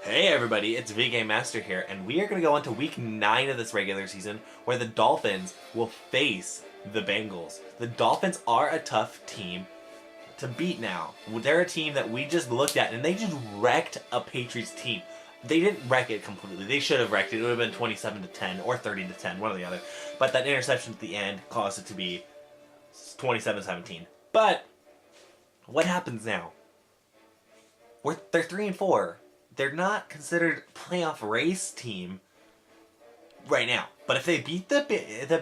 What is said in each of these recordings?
Hey everybody, it's VGame Master here, and we are going to go into week 9 of this regular season, where the Dolphins will face the Bengals. The Dolphins are a tough team to beat now. They're a team that we just looked at, and they just wrecked a Patriots team. They didn't wreck it completely. They should have wrecked it. It would have been 27-10 or 30-10, one or the other. But that interception at the end caused it to be 27-17. But what happens now? They're 3-4. They're not considered playoff race team right now. But if they beat the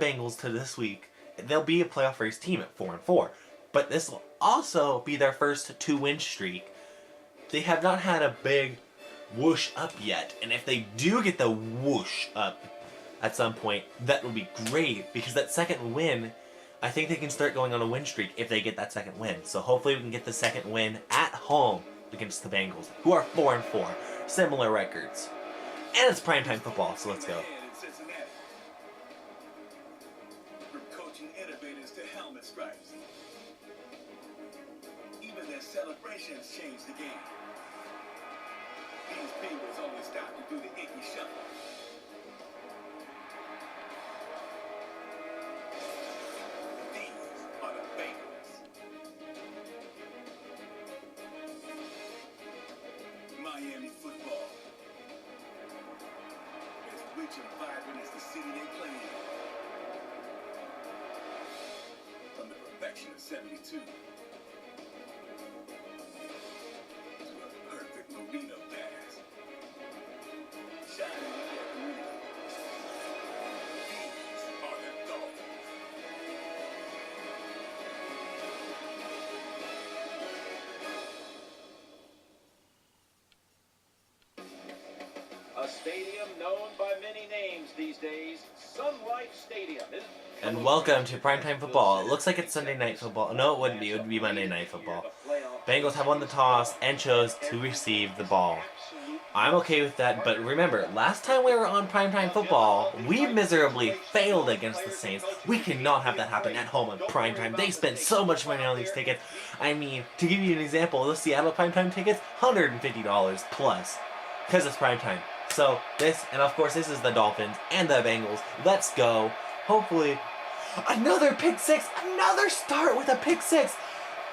Bengals to this week, they'll be a playoff race team at 4-4. But this will also be their first 2-win streak. They have not had a big whoosh up yet. And if they do get the whoosh up at some point, that will be great. Because that second win, I think they can start going on a win streak if they get that second win. So hopefully we can get the second win at home against the Bengals, who are 4-4, similar records. And it's primetime football, so let's go. From coaching innovators to helmet stripes, even their celebrations change the game. These Bengals always stop to do the icky shuffle. These are the Bengals. Miami football. As rich and vibrant as the city they play in. From the perfection of 72 to a perfect Marino pass. Shining with their community. These are the Dolphins. A stadium known by many names these days, Sun Life Stadium. And welcome to primetime football. It looks like it's Sunday night football. No, it wouldn't be. It would be Monday night football. Bengals have won the toss and chose to receive the ball. I'm okay with that, but remember, last time we were on primetime football, we miserably failed against the Saints. We cannot have that happen at home on primetime. They spent so much money on these tickets. I mean, to give you an example, the Seattle primetime tickets, $150 plus, because it's primetime. So this, and of course this is the Dolphins and the Bengals. Let's go. Hopefully, another pick six, another start with a pick six.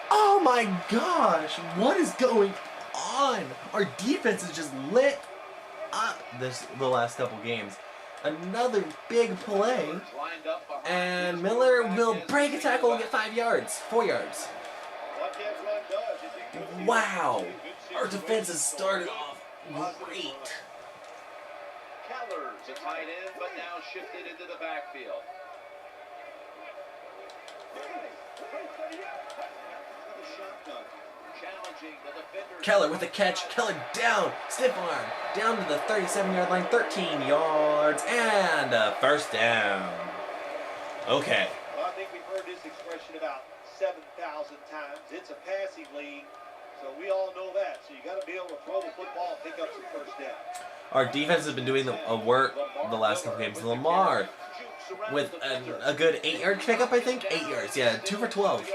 Oh my gosh, what is going on? Our defense is just lit up the last couple games. Another big play, and Miller will break a tackle and get 5 yards, 4 yards. Wow, our defense has started off great. Keller's a tight end, but now shifted into the backfield. Challenging the defender. Keller with a catch. Keller down. Stiff arm. Down to the 37-yard line. 13 yards. And a first down. Okay. Well, I think we've heard this expression about 7,000 times. It's a passing league, so we all know that. So you got to be able to throw the football and pick up some first down. Our defense has been doing the work the last couple games. Lamar with a good 8-yard pickup, I think. 8 yards, yeah, 2 for 12.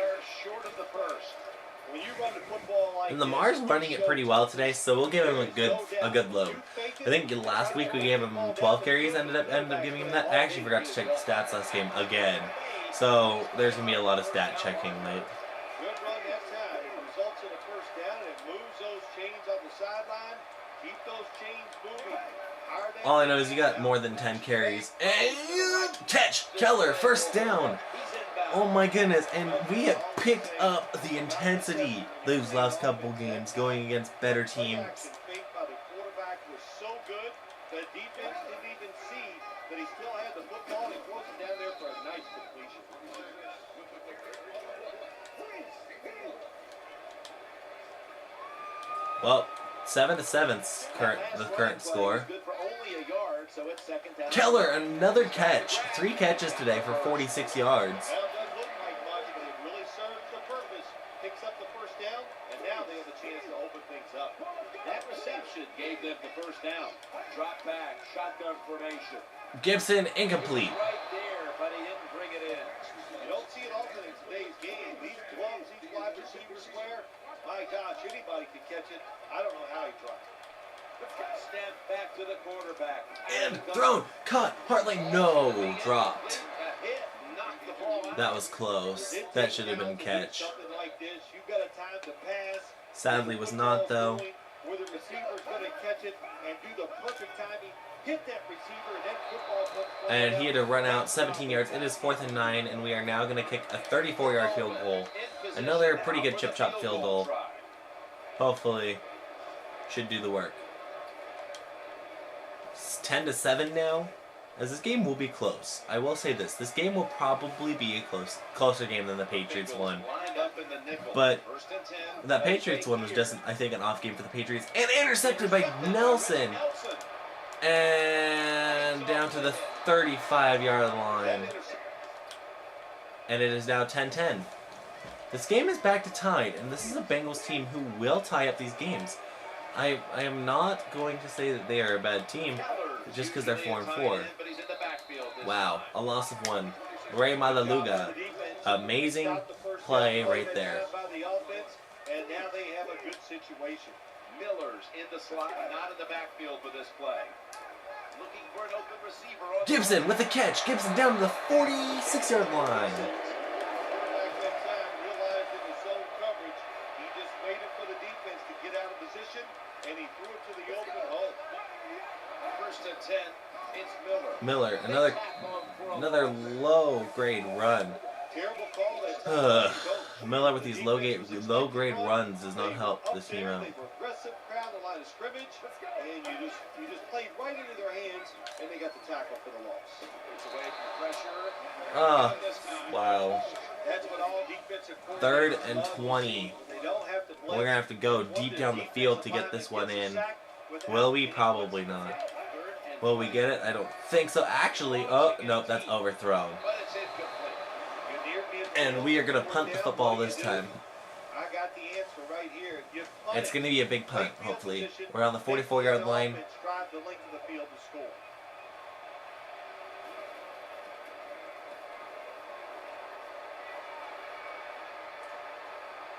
And Lamar's running it pretty well today, so we'll give him a good load. I think last week we gave him 12 carries. Ended up giving him that. I actually forgot to check the stats last game again, so there's gonna be a lot of stat checking late. Good run that time. It results in a first down and it moves those chains on the sideline. Keep those chains moving. All I know is you got more than 10 carries. And catch! Keller, first down! Oh my goodness, and we have picked up the intensity those last couple games going against better teams. The quarterback was so good, the defense didn't even see that he still had the football and he throws it down there for a nice completion. Well, 7-7's the current score. Keller, another catch. 3 catches today for 46 yards. Well, it doesn't look like much, but it really serves the purpose. Picks up the first down, and now they have a chance to open things up. That reception gave them the first down. Drop back, shotgun formation. Gibson, incomplete. Right there, but he didn't bring it in. You don't see it often in today's game. These gloves, these wide receivers wear, my gosh, anybody can catch it. I don't know how he tried. Snap back to the quarterback. And thrown, caught, Hartley, no, dropped. A hit, knocked the ball out. That was close. That should have been a catch. Something like this, you've got a time to pass. Sadly was not though. Where the receiver's going to catch it and do the perfect timing, hit that receiver, and that football comes flying And he had out. to run out 17 yards. It is 4th and 9, and we are now going to kick a 34-yard field goal. Another pretty good chip chop field goal. Hopefully, should do the work. It's 10-7 now, as this game will be close. I will say this: this game will probably be a closer game than the Patriots one. But that Patriots one was just, I think, an off game for the Patriots, and intercepted by Nelson, and down to the 35-yard line, and it is now 10-10. This game is back to tied, and this is a Bengals team who will tie up these games. I am not going to say that they are a bad team just because they're 4-4. Wow, a loss of 1. Ray Malaluga, amazing play right there. And now they have a good situation. Miller's in the slot, not in the backfield for this play. Looking for an open receiver. On Gibson with the catch. Gibson down to the 46-yard line. Quarterback that time realized it was zone coverage. He just waited for the defense to get out of position, and he threw it to the open hole. 1st and 10. It's Miller, Miller. another low grade run. Terrible call that time. Miller with these low grade runs does not help this team out. They were aggressive, crowd the line of scrimmage, and you just played right into their hands, and they got the tackle for the loss. It's away from pressure. Ah, wow. That's what all defensive 3rd coordinators and love to 20. see. They don't have to We're gonna have to go deep down the field to get this one in. Will we? Probably not. Will we get it? I don't think so. Actually, oh nope, that's overthrown. But it's incomplete. And we are gonna punt the football this time. I got the answer right here. You punt It's it. gonna be a big punt, Take field hopefully. position, We're on the 44-yard make line. the offense drive the length of the field to score.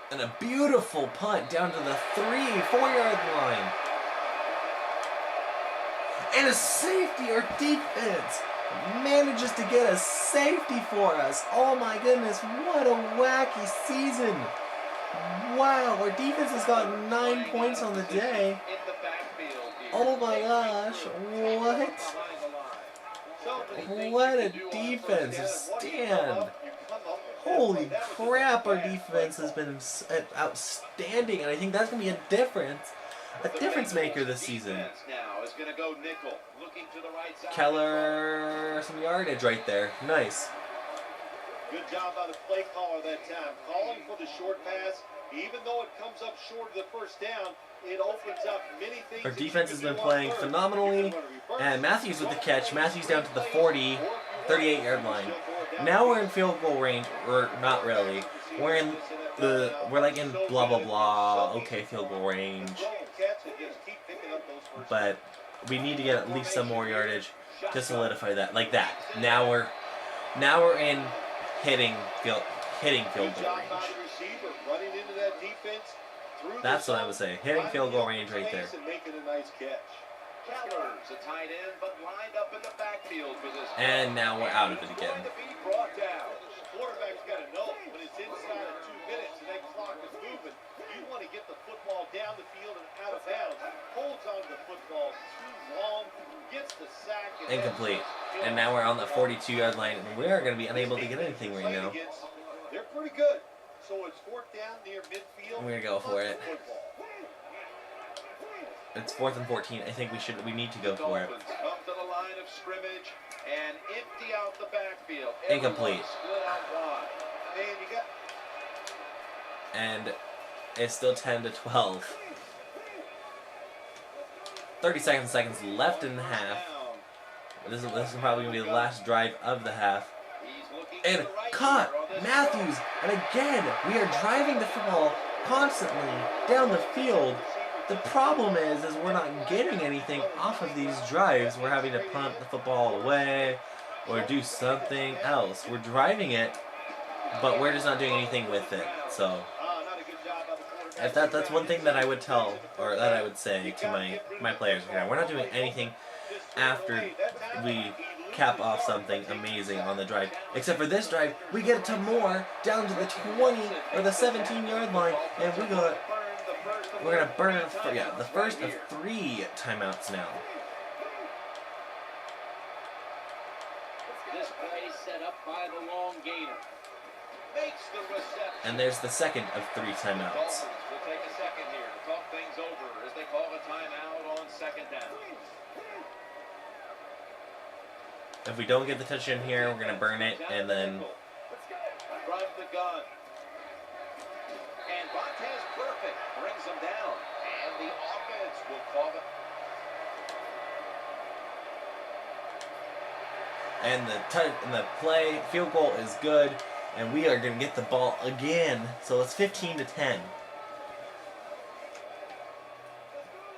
And a beautiful punt down to the 3-4-yard line. And a safety, our defense manages to get a safety for us. Oh my goodness, what a wacky season. Wow, our defense has got 9 points on the day. In the backfield here. Oh my gosh, what? What a defense, Stan. Holy crap, our defense has been outstanding, and I think that's going to be a difference maker this season. Now is going to go nickel, looking to the right side. Keller, some yardage right there. Nice. Good job by the play caller that time. Calling for the short pass. Even though it comes up short of the first down, it opens up many things. Our defense has been playing phenomenally, and Matthews with the catch. Matthews down to the 38-yard line. Now we're in field goal range, or not really. We're like in blah blah blah. Okay, field goal range, but we need to get at least some more yardage to solidify that. Like that. Now we're in hitting field goal range. That's what I would say. Hitting field goal range right there. Keller's a tight end, but lined up in the backfield for this. And now we're out of it again. Quarterback's got to know when it's inside of 2 minutes and that clock is moving, you want to get the football down the field and out of bounds. Holds on to the football too long, gets the sack. Incomplete. And now we're on the 42-yard line, and we are going to be unable to get anything right now. They're pretty good. So it's 4th down near midfield. We're going to go for it. It's 4th and 14. I think we need to go for it. Dolphins come to the line of scrimmage and empty out the backfield. Incomplete. Split out wide. And you got. And it's still 10-12. 30 seconds left in the half. This is probably going to be the last drive of the half. And caught Matthews. And again, we are driving the football constantly down the field. The problem is we're not getting anything off of these drives. We're having to punt the football away or do something else. We're driving it, but we're just not doing anything with it. So If that's one thing that I would tell, or that I would say to my players, we're not doing anything after we cap off something amazing on the drive. Except for this drive, we get to more down to the 20 or the 17-yard line, and we're gonna burn the first of 3 timeouts now. This play set up by the long gainer. Makes the reception. And there's the second of 3 timeouts. Dolphins will take a second here to talk things over as they call a timeout on second down. If we don't get the touchdown here, we're gonna burn it, and then From the gun. And Montez perfect brings them down. And the offense will call it. and the play field goal is good, and we are gonna get the ball again. So it's 15-10.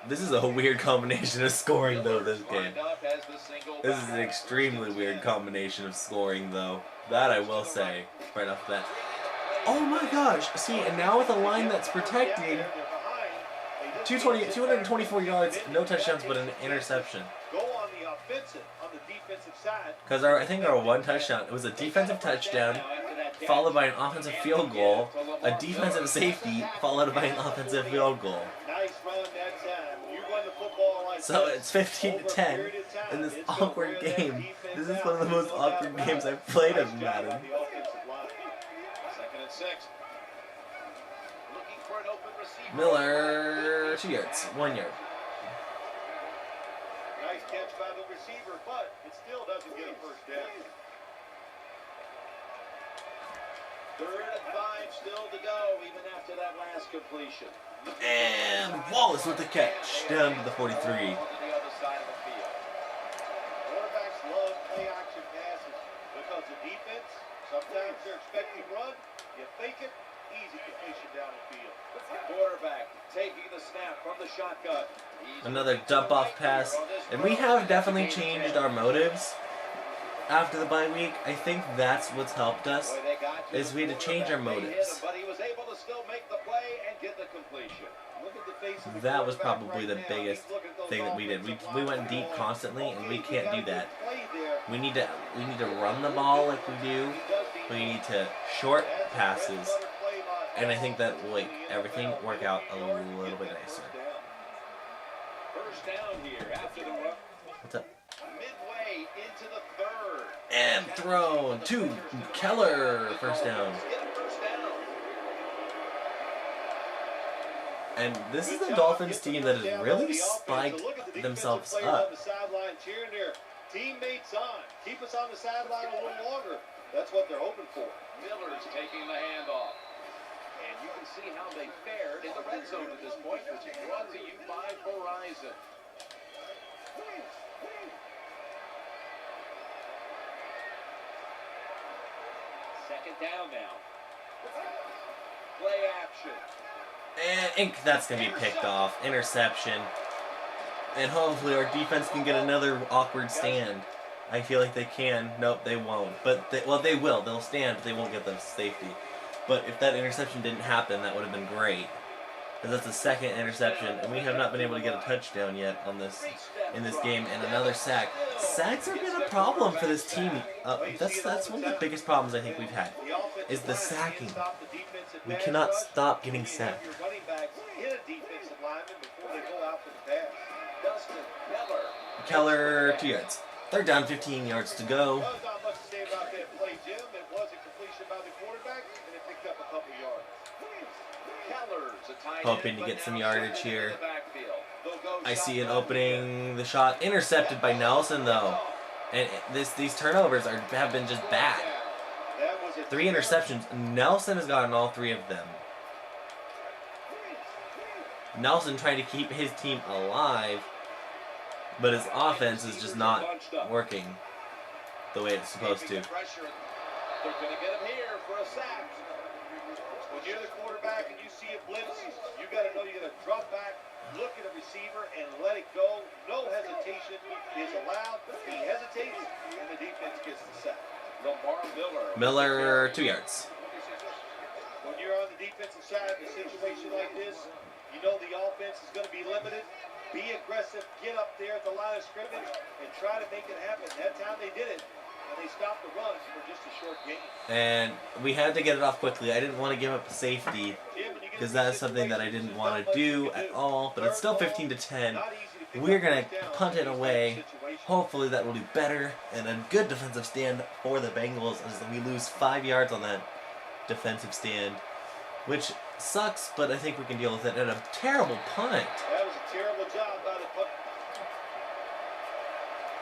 This is a weird combination of scoring, though, this game. This is an extremely weird combination of scoring, though. That I will say, right off the bat. Oh my gosh! See, and now with a line that's protecting, 224 yards, no touchdowns, but an interception. Go on the offensive, on the defensive side. Because I think our one touchdown, it was a defensive touchdown, followed by an offensive field goal, a defensive safety, followed by an offensive field goal. Nice run that time. You run the football like So this it's 15-10 in this awkward game. This is one of the most awkward games I've played as Madden. 2nd and 6. Looking for an open receiver. Miller, 2 yards, 1 yard. Nice catch by the receiver, but it still doesn't get a first down. 3rd and 5 still to go, even after that last completion. And Wallace with the catch, down to the 43. On the other side of the field. Quarterbacks love play action passes because the defense, sometimes they're expecting run, you fake it, easy completion down the field. Quarterback taking the snap from the shotgun. Another dump off pass. And we have definitely changed our motives after the bye week. I think that's what's helped us, is we had to change our motives. But he was able to still make the play and get the completion. Look at the face of the That was quarterback probably right the now. biggest He's looking at those thing that we did. We went deep constantly, and we can't do that. play there. We need to run the ball like we do. We need to short passes, and I think that will make everything work out a little bit nicer. First down here after the run. What's up? Midway into the 3rd. And thrown to Keller, first down. Get a first down. And this is a Dolphins team that has really spiked themselves up. On the sideline cheering their teammates on. Keep us on the sideline a little longer. That's what they're hoping for. Miller's taking the handoff. And you can see how they fared in the red zone at this point, which is brought to you by Verizon. Second down now. Play action. And that's going to be picked off. Interception. And hopefully our defense can get another awkward stand. I feel like they can. Nope, they won't. But, they will. They'll stand, but they won't get the safety. But if that interception didn't happen, that would have been great. Because that's the second interception, and we have not been able to get a touchdown yet on this in this game. And another sack. Sacks have been a problem for this team. That's one of the biggest problems I think we've had, is the sacking. We cannot stop getting sacked. Your running backs hit a defensive lineman before they go out for the pass. Dustin Keller. Keller, 2 yards. 3rd down, 15 yards to go. Well, not much to say about that play, Jim. It was a completion by the quarterback, and it picked up a couple yards. Keller's a tight Hoping end, to but get some now yardage shifting here. in the backfield. They'll go I see an shotgun opening, the shot intercepted by Nelson though, and these turnovers have been just bad. That was a 3 interceptions. Nelson has gotten all 3 of them. Nelson trying to keep his team alive, but his offense is just not working the way it's supposed to. Pressure. They're going to get him here for a sack. When you're the quarterback and you see a blitz, you got to know you're going to drop back, look at a receiver, and let it go. No hesitation is allowed. He hesitates, and the defense gets the sack. Lamar Miller. Miller, 2 yards. When you're on the defense defensive side in a situation like this, you know the offense is going to be limited. Be aggressive, get up there at the line of scrimmage, and try to make it happen. That time they did it, and they stopped the run for just a short game. And we had to get it off quickly. I didn't want to give up a safety because that is something that I didn't want to do at all. But it's still 15-10. We're going to punt it away. Hopefully that will do better. And a good defensive stand for the Bengals as we lose 5 yards on that defensive stand, which sucks, but I think we can deal with it. And a terrible punt. That was a terrible job by the punt.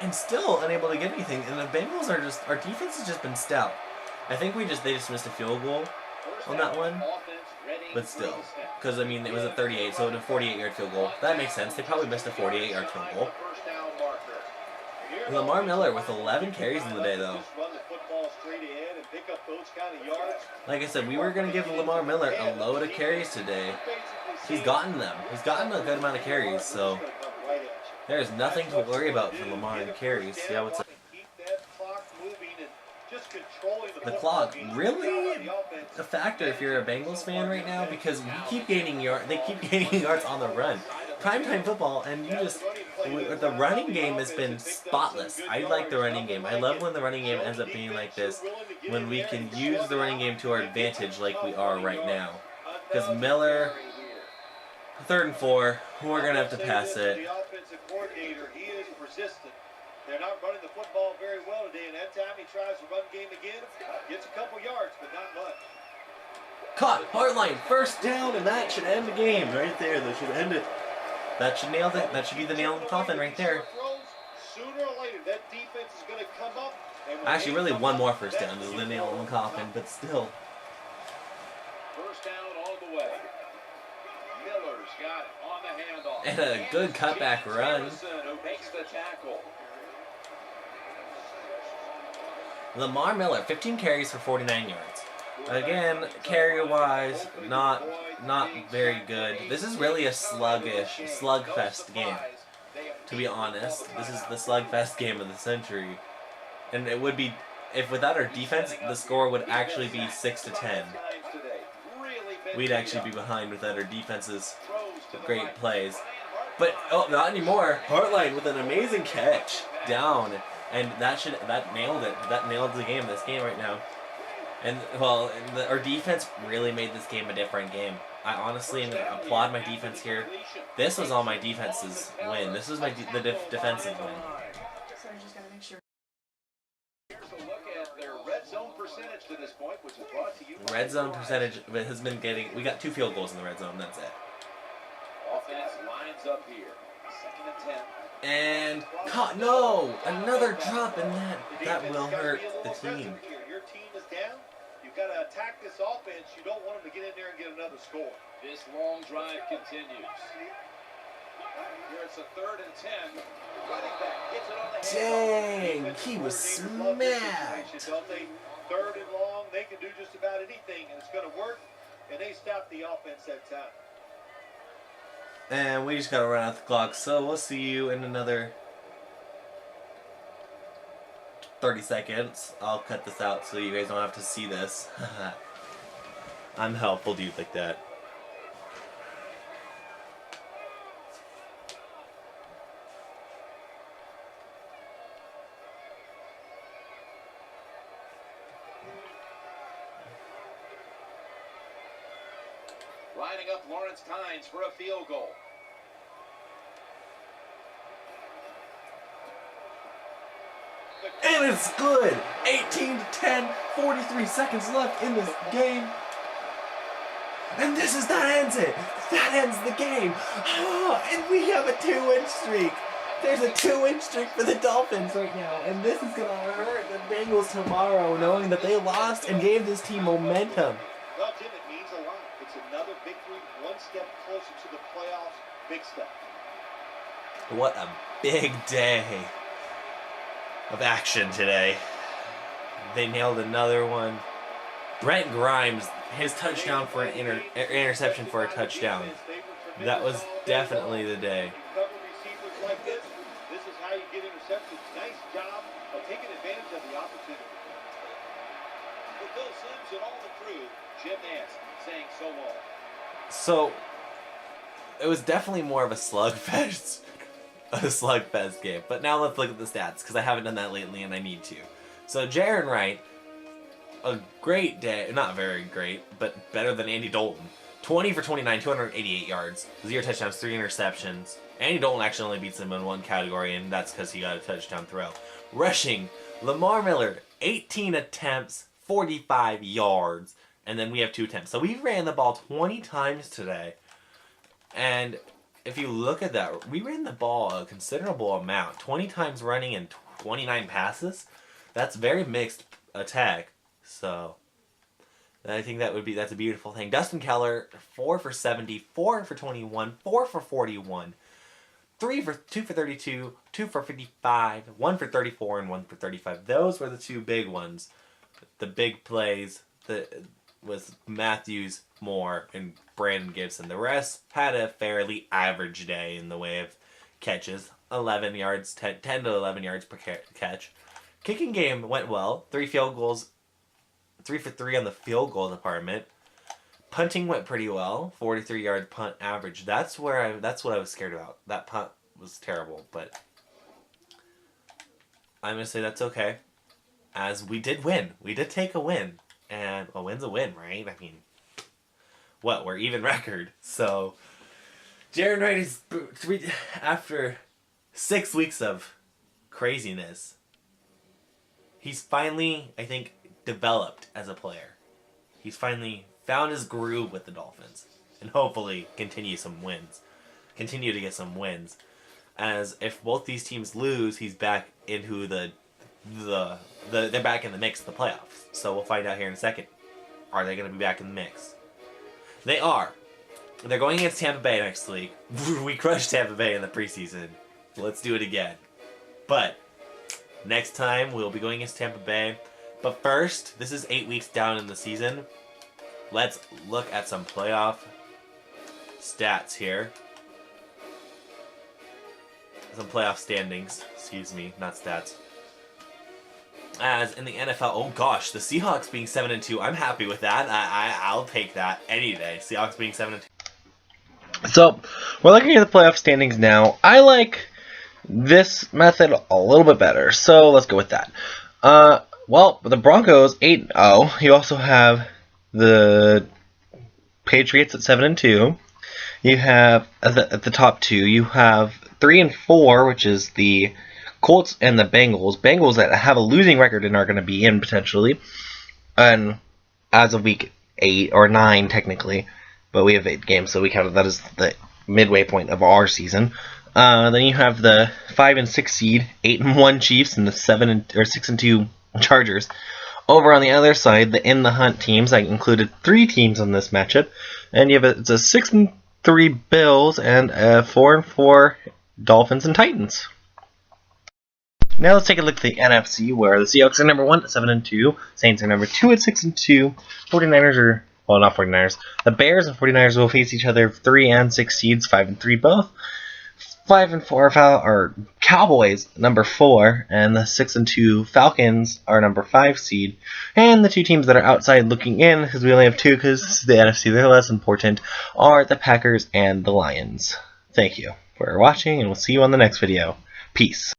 And still unable to get anything. And the Bengals are just, our defense has just been stout. I think they just missed a field goal on that one. But still, because I mean it was a 38, so a 48-yard field goal. That makes sense. They probably missed a 48-yard field goal. Lamar Miller with 11 carries in the day, though. Like I said, we were going to give Lamar Miller a load of carries today. He's gotten them. He's gotten a good amount of carries, so there's nothing to worry about for Lamar in carries. Yeah, what's up? The clock really a factor if you're a Bengals fan right now, because we keep gaining they keep gaining yards on the run. Primetime football, and the running game has been spotless. I like the running game. I love when the running game ends up being like this, when we can use the running game to our advantage like we are right now. Because Miller, 3rd and 4, we're gonna have to pass it. They're not running the football very well today, and that time he tries the run game again, gets a couple yards, but not much. Caught, hardline, 1st down, and that should end the game right there. That should end it. That should nail it. That should be the nail in the coffin right there. Sooner or later, that defense is going to come up. Actually, really one more 1st down is the nail in the coffin, but still. 1st down all the way. Miller's got it on the handoff. And a good cutback run. Who makes the tackle. Lamar Miller, 15 carries for 49 yards. Again, carry-wise, not very good. This is really a slugfest game, to be honest. This is the slugfest game of the century. And it would be, if without our defense, the score would actually be 6-10. We'd actually be behind without our defense's great plays. But, oh, not anymore. Hartline with an amazing catch down. And that nailed it. That nailed the game, this game right now. And, well, our defense really made this game a different game. I honestly applaud my defense here. This was all my defense's win. This was the defensive win. So I just gotta make sure. Here's a look at their red zone percentage to this point, which is brought to you. Red zone percentage has been getting. We got 2 field goals in the red zone. That's it. Offense lines up here. 2nd and 10. And caught. No, another drop, and that will hurt the team. Your team is down. You've got to attack this offense. You don't want them to get in there and get another score. This long drive continues. Here it's a 3rd and 10. Running back gets it on the Dang, handoff. he was Love this smacked. situation, don't they? 3rd and long, they can do just about anything, and it's going to work. And they stop the offense that time. And we just gotta run out the clock, so we'll see you in another 30 seconds. I'll cut this out so you guys don't have to see this. I'm a helpful dude like that. Lining up Lawrence Tynes for a field goal. And it's good! 18-10, 43 seconds left in this game. And that ends it! That ends the game! Oh, and we have a 2-win streak! There's a 2-win streak for the Dolphins right now, and this is gonna hurt the Bengals tomorrow, knowing that they lost and gave this team momentum. Well, Jim, it means a lot. It's another victory, one step closer to the playoffs. Big step. What a big day of action today. They nailed another one. Brent Grimes, his touchdown for an interception for a touchdown. That was definitely the day. Cover receivers like this. This is how you get interceptions. Nice job of taking advantage of the opportunity. For Bill Sims and all the crew, Jim Nance saying so long. So, it was definitely more of a slugfest, game. But now let's look at the stats, because I haven't done that lately and I need to. So, Jaron Wright, a great day, not very great, but better than Andy Dalton. 20 for 29, 288 yards, 0 touchdowns, 3 interceptions. Andy Dalton actually only beats him in one category, and that's because he got a touchdown throw. Rushing, Lamar Millard, 18 attempts, 45 yards, and then we have 2 attempts. So we ran the ball 20 times today, and if you look at that, we ran the ball a considerable amount. 20 times running and 29 passes. That's very mixed attack, so I think that's a beautiful thing. Dustin Keller, 4 for 70, 4 for 21, 4 for 41, 2 for 32, 2 for 55, 1 for 34, and 1 for 35. Those were the 2 big ones. The big plays was Matthews, Moore, and Brandon Gibson. The rest had a fairly average day in the way of catches. 11 yards, 10 to 11 yards per catch. Kicking game went well. 3 field goals. 3 for 3 on the field goal department. Punting went pretty well. 43-yard punt average. That's what I was scared about. That punt was terrible, but I'm gonna say that's okay, as we did win. We did take a win, and a win's a win, right? I mean, we're even record. So Jaron Wright is, after 6 weeks of craziness, he's finally, I think, developed as a player. He's finally found his groove with the Dolphins, and hopefully continue to get some wins. As if both these teams lose, he's back into they're back in the mix of the playoffs. So we'll find out here in a second. Are they going to be back in the mix? They are. They're going against Tampa Bay next week. We crushed Tampa Bay in the preseason. Let's do it again. But next time we'll be going against Tampa Bay. But first, this is 8 weeks down in the season. Let's look at some playoff stats here. Some playoff standings. Excuse me, not stats. As in the NFL, oh gosh, the Seahawks being 7-2, I'm happy with that. I'll take that any day. Seahawks being 7-2. So, we're looking at the playoff standings now. I like this method a little bit better, so let's go with that. Well, the Broncos 8-0. You also have the Patriots at 7-2. You have at the top 2. You have 3-4, which is the Colts and the Bengals. Bengals that have a losing record and are going to be in potentially, and as of week 8 or 9 technically, but we have 8 games, so we count that as the midway point of our season. Then you have the 5-6 seed, 8-1 Chiefs, and the 6-2 Chargers. Over on the other side, the in the hunt teams, I included 3 teams on this matchup, and you have it's a 6-3 Bills and a 4-4 Dolphins and Titans. Now let's take a look at the NFC, where the Seahawks are number 1 at 7-2, Saints are number 2 at 6-2, 49ers are, well, not 49ers, the Bears and 49ers will face each other 3 and 6 seeds, 5-3 both. 5-4 are Cowboys, number 4, and the 6-2 Falcons are number 5 seed. And the 2 teams that are outside looking in, because we only have 2, because the NFC, they're less important, are the Packers and the Lions. Thank you for watching, and we'll see you on the next video. Peace.